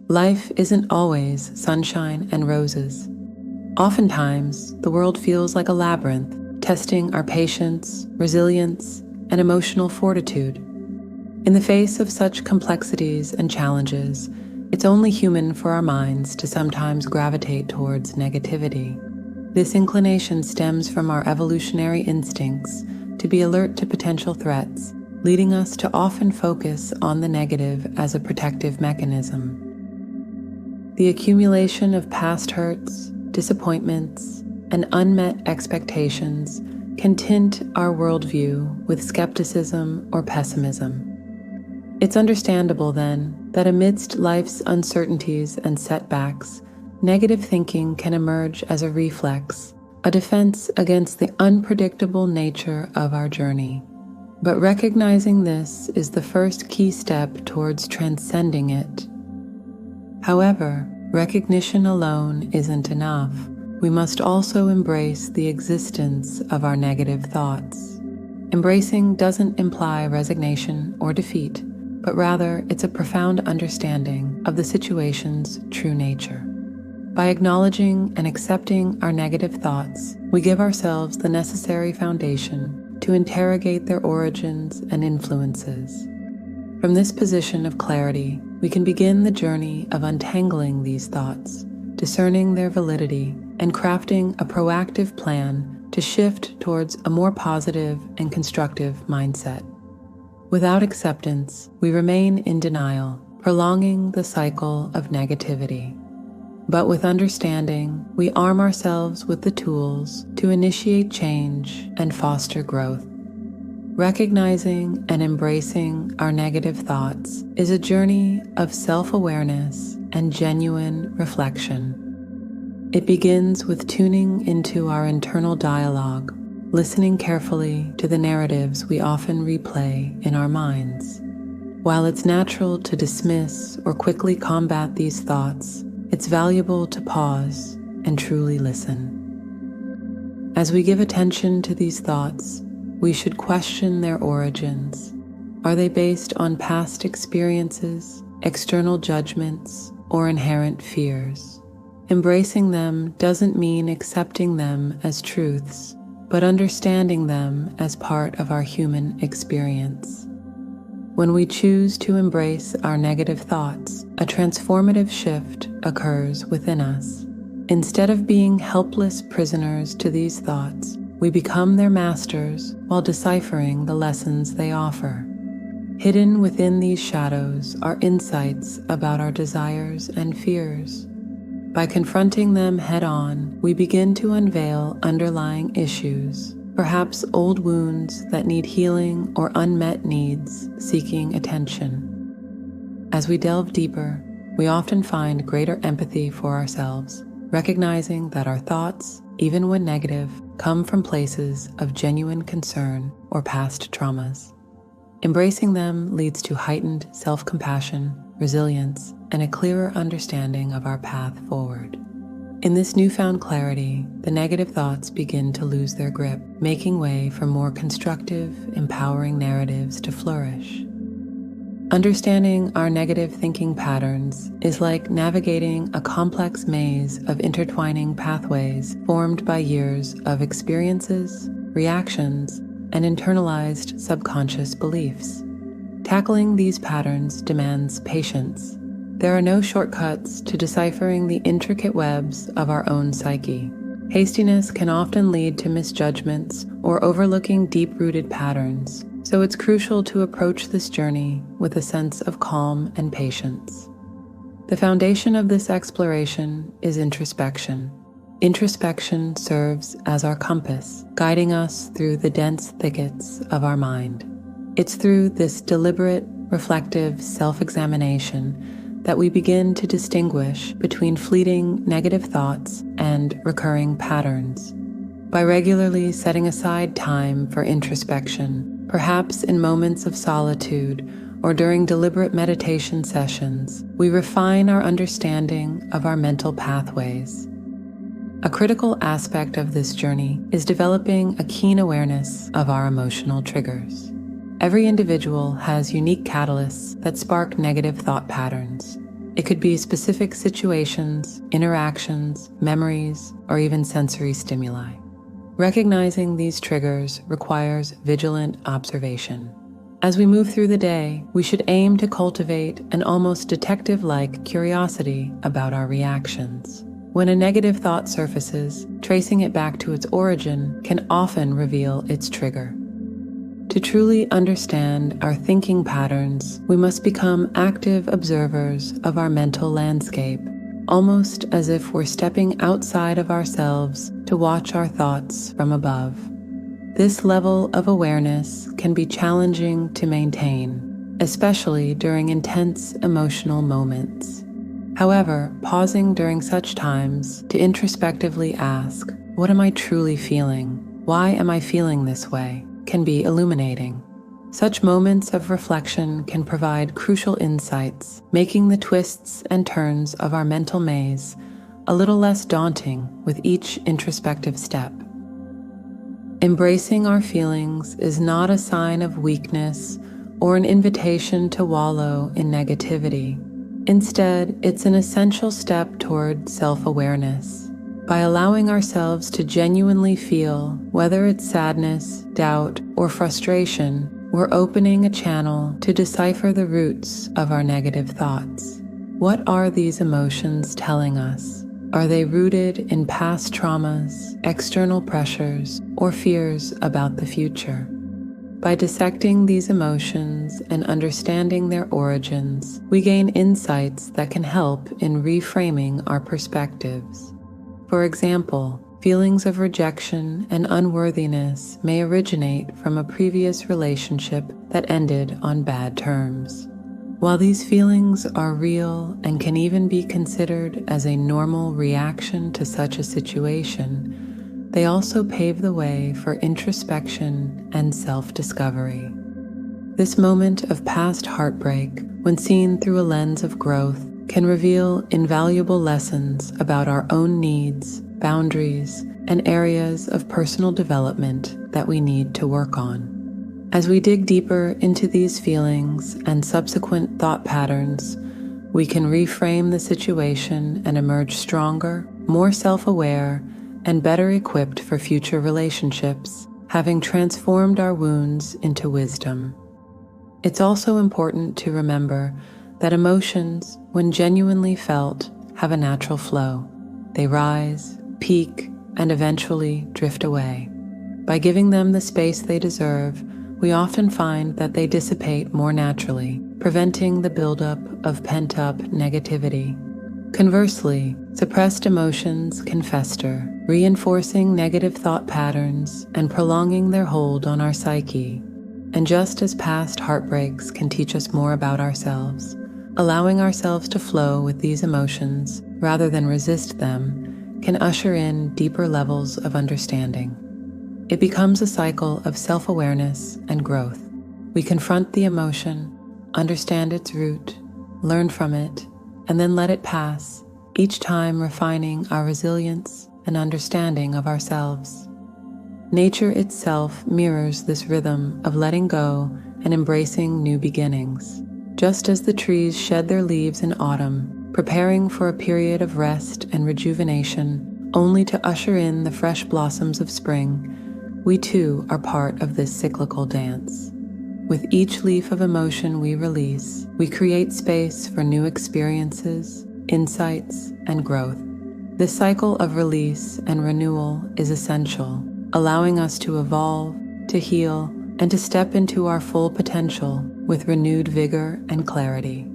Life isn't always sunshine and roses. Oftentimes, the world feels like a labyrinth, testing our patience, resilience, and emotional fortitude. In the face of such complexities and challenges, it's only human for our minds to sometimes gravitate towards negativity. This inclination stems from our evolutionary instincts to be alert to potential threats, leading us to often focus on the negative as a protective mechanism. The accumulation of past hurts, disappointments, and unmet expectations can tint our worldview with skepticism or pessimism. It's understandable, then, that amidst life's uncertainties and setbacks, negative thinking can emerge as a reflex, a defense against the unpredictable nature of our journey. But recognizing this is the first key step towards transcending it. However, recognition alone isn't enough. We must also embrace the existence of our negative thoughts. Embracing doesn't imply resignation or defeat, but rather it's a profound understanding of the situation's true nature. By acknowledging and accepting our negative thoughts, we give ourselves the necessary foundation to interrogate their origins and influences. From this position of clarity, we can begin the journey of untangling these thoughts, discerning their validity, and crafting a proactive plan to shift towards a more positive and constructive mindset. Without acceptance, we remain in denial, prolonging the cycle of negativity. But with understanding, we arm ourselves with the tools to initiate change and foster growth. Recognizing and embracing our negative thoughts is a journey of self-awareness and genuine reflection. It begins with tuning into our internal dialogue, listening carefully to the narratives we often replay in our minds. While it's natural to dismiss or quickly combat these thoughts, it's valuable to pause and truly listen. As we give attention to these thoughts, we should question their origins. Are they based on past experiences, external judgments, or inherent fears? Embracing them doesn't mean accepting them as truths, but understanding them as part of our human experience. When we choose to embrace our negative thoughts, a transformative shift occurs within us. Instead of being helpless prisoners to these thoughts, we become their masters while deciphering the lessons they offer. Hidden within these shadows are insights about our desires and fears. By confronting them head-on, we begin to unveil underlying issues, perhaps old wounds that need healing or unmet needs seeking attention. As we delve deeper, we often find greater empathy for ourselves, recognizing that our thoughts, even when negative, come from places of genuine concern or past traumas. Embracing them leads to heightened self-compassion, resilience, and a clearer understanding of our path forward. In this newfound clarity, the negative thoughts begin to lose their grip, making way for more constructive, empowering narratives to flourish. Understanding our negative thinking patterns is like navigating a complex maze of intertwining pathways formed by years of experiences, reactions, and internalized subconscious beliefs. Tackling these patterns demands patience. There are no shortcuts to deciphering the intricate webs of our own psyche. Hastiness can often lead to misjudgments or overlooking deep-rooted patterns, so it's crucial to approach this journey with a sense of calm and patience. The foundation of this exploration is introspection. Introspection serves as our compass, guiding us through the dense thickets of our mind. It's through this deliberate, reflective self-examination that we begin to distinguish between fleeting negative thoughts and recurring patterns. By regularly setting aside time for introspection, perhaps in moments of solitude or during deliberate meditation sessions, we refine our understanding of our mental pathways. A critical aspect of this journey is developing a keen awareness of our emotional triggers. Every individual has unique catalysts that spark negative thought patterns, It could be specific situations, interactions, memories, or even sensory stimuli. Recognizing these triggers requires vigilant observation. As we move through the day, we should aim to cultivate an almost detective-like curiosity about our reactions. When a negative thought surfaces, tracing it back to its origin can often reveal its trigger. To truly understand our thinking patterns, we must become active observers of our mental landscape, almost as if we're stepping outside of ourselves to watch our thoughts from above. This level of awareness can be challenging to maintain, especially during intense emotional moments. However, pausing during such times to introspectively ask, "What am I truly feeling? Why am I feeling this way?" can be illuminating. Such moments of reflection can provide crucial insights, making the twists and turns of our mental maze a little less daunting with each introspective step. Embracing our feelings is not a sign of weakness or an invitation to wallow in negativity. Instead, it's an essential step toward self-awareness. By allowing ourselves to genuinely feel, whether it's sadness, doubt, or frustration, we're opening a channel to decipher the roots of our negative thoughts. What are these emotions telling us? Are they rooted in past traumas, external pressures, or fears about the future? By dissecting these emotions and understanding their origins, we gain insights that can help in reframing our perspectives. For example, feelings of rejection and unworthiness may originate from a previous relationship that ended on bad terms. While these feelings are real and can even be considered as a normal reaction to such a situation, they also pave the way for introspection and self-discovery. This moment of past heartbreak, when seen through a lens of growth, can reveal invaluable lessons about our own needs, boundaries, and areas of personal development that we need to work on. As we dig deeper into these feelings and subsequent thought patterns, we can reframe the situation and emerge stronger, more self-aware, and better equipped for future relationships, having transformed our wounds into wisdom. It's also important to remember that emotions, when genuinely felt, have a natural flow. They rise, peak, and eventually drift away. By giving them the space they deserve, we often find that they dissipate more naturally, preventing the buildup of pent-up negativity. Conversely, suppressed emotions can fester, reinforcing negative thought patterns and prolonging their hold on our psyche. And just as past heartbreaks can teach us more about ourselves, allowing ourselves to flow with these emotions rather than resist them can usher in deeper levels of understanding. It becomes a cycle of self-awareness and growth. We confront the emotion, understand its root, learn from it, and then let it pass, each time refining our resilience and understanding of ourselves. Nature itself mirrors this rhythm of letting go and embracing new beginnings. Just as the trees shed their leaves in autumn, preparing for a period of rest and rejuvenation, only to usher in the fresh blossoms of spring, we too are part of this cyclical dance. With each leaf of emotion we release, we create space for new experiences, insights, and growth. This cycle of release and renewal is essential, allowing us to evolve, to heal, and to step into our full potential with renewed vigor and clarity.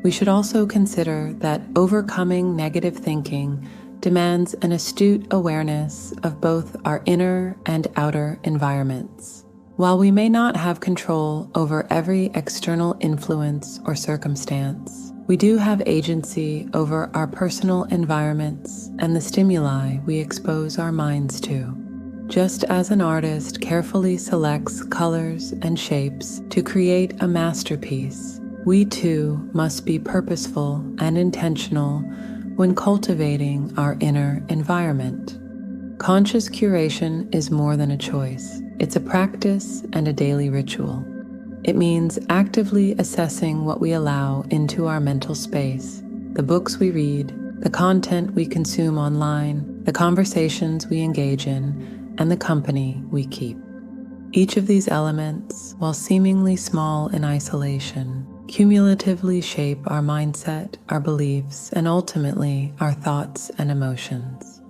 We should also consider that overcoming negative thinking demands an astute awareness of both our inner and outer environments. While we may not have control over every external influence or circumstance, we do have agency over our personal environments and the stimuli we expose our minds to. Just as an artist carefully selects colors and shapes to create a masterpiece, we too must be purposeful and intentional when cultivating our inner environment. Conscious curation is more than a choice. It's a practice and a daily ritual. It means actively assessing what we allow into our mental space, the books we read, the content we consume online, the conversations we engage in, and the company we keep. Each of these elements, while seemingly small in isolation, cumulatively shape our mindset, our beliefs, and ultimately our thoughts and emotions.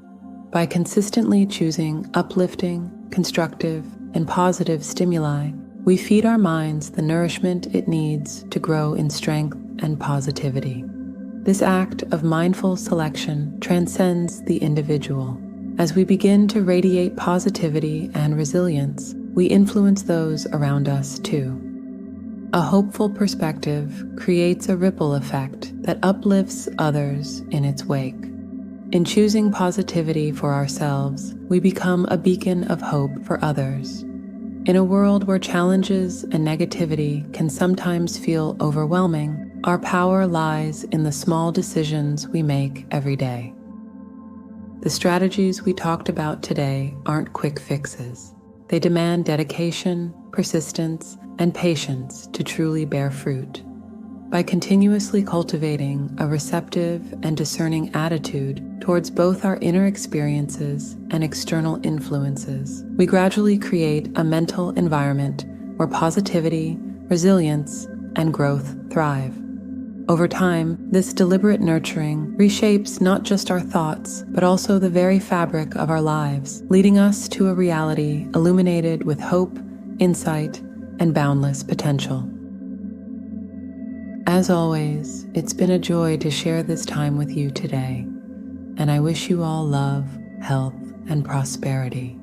By consistently choosing uplifting, constructive, and positive stimuli, we feed our minds the nourishment it needs to grow in strength and positivity. This act of mindful selection transcends the individual. As we begin to radiate positivity and resilience, we influence those around us too. A hopeful perspective creates a ripple effect that uplifts others in its wake. In choosing positivity for ourselves, we become a beacon of hope for others. In a world where challenges and negativity can sometimes feel overwhelming, our power lies in the small decisions we make every day. The strategies we talked about today aren't quick fixes. They demand dedication, persistence, and patience to truly bear fruit. By continuously cultivating a receptive and discerning attitude towards both our inner experiences and external influences, we gradually create a mental environment where positivity, resilience, and growth thrive. Over time, this deliberate nurturing reshapes not just our thoughts, but also the very fabric of our lives, leading us to a reality illuminated with hope, insight, and boundless potential. As always, it's been a joy to share this time with you today, and I wish you all love, health, and prosperity.